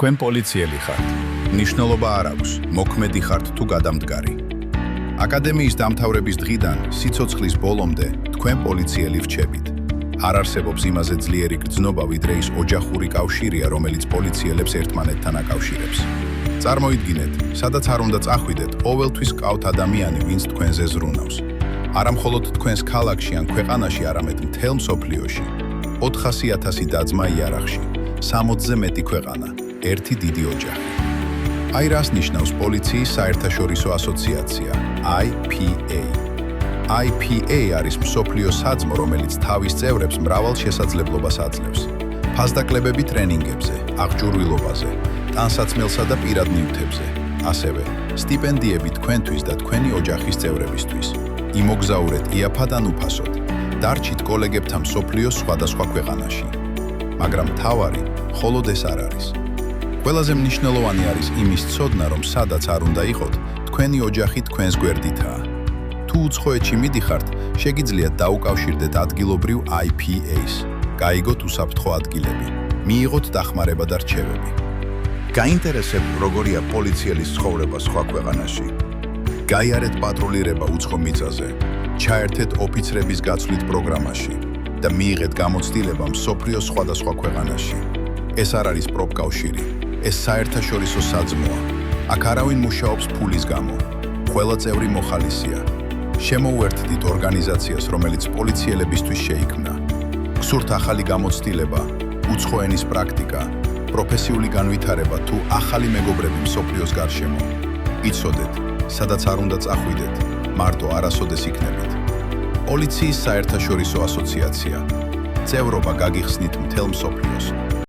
თქვენ პოლიციელი ხართ. ნიშნულობა არ აქვს, მოქმედი ხართ თუ გადამდგარი. აკადემიის დამთავრების დღიდან სიცოცხლის ბოლომდე თქვენ პოლიციელი რჩებით. არ არსებობს იმაზე ძლიერი გრძნობა, ვიდრე ის ოჯახური კავშირია, რომელიც პოლიციელებს ერთმანეთთან აკავშირებს. წარმოიდგინეთ, სადაც არ უნდა წახვიდეთ, ყოველთვის გყავთ ადამიანი, ვინც თქვენზე ზრუნავს. არა მხოლოდ თქვენს ქალაქში ან ქვეყანაში, არამედ მთელ მსოფლიოში. 400,000 და-ძმა იარაღში, 60-ზე მეტი ქვეყანა, ერთი დიდი ოჯახი. აი რას ნიშნავს პოლიციის საერთაშორისო ასოციაცია, IPA. IPA არის მსოფლიო საძმო, რომელიც თავის წევრებს მრავალ შესაძლებლობას აძლევს. ფასდაკლებები ტრენინგებზე, აღჭურვილობაზე, ტანსაცმელსა და პირად ნივთებზე, ასევე სტიპენდიები თქვენთვის და თქვენი ოჯახის წევრებისთვის. იმოგზაურეთ იაფად ან უფასოდ, დარჩით კოლეგებთან მსოფლიოს სხვადასხვა ქვეყანაში. მაგრამ მთავარი მხოლოდ ეს არ არის. ყველაზე მნიშვნელოვანი არის იმის ცოდნა, რომ სადაც არ უნდა იყოთ, თქვენი ოჯახი თქვენს გვერდითაა. თუ უცხოეთში მიდიხართ, შეგიძლიათ დაუკავშირდეთ ადგილობრივ IPA-ს, გაიგოთ უსაფრთხო ადგილები, მიიღოთ დახმარება და რჩევები. გაინტერესებთ, როგორია პოლიციელის ცხოვრება სხვა ქვეყანაში? გაიარეთ პატრულირება უცხო მიწაზე, ჩაერთეთ ოფიცრების გაცვლით პროგრამაში და მიიღეთ გამოცდილება მსოფლიოს სხვადასხვა ქვეყანაში. ეს არ არის პროფკავშირი, ეს საერთაშორისო საძმოა. აქ არავინ მუშაობს ფულის გამო, ყველა წევრი მოხალისეა. შემოუერთდით ორგანიზაციას, რომელიც პოლიციელებისთვის შეიქმნა. გსურთ ახალი გამოცდილება, უცხო ენის პრაქტიკა, პროფესიული განვითარება თუ ახალი მეგობრები მსოფლიოს გარშემო. იცოდეთ, სადაც არ უნდა წახვიდეთ, მარტო არასოდეს იქნებით. პოლიციის საერთაშორისო ასოციაცია. წევრობა გაგიხსნით მთელ მსოფლიოს.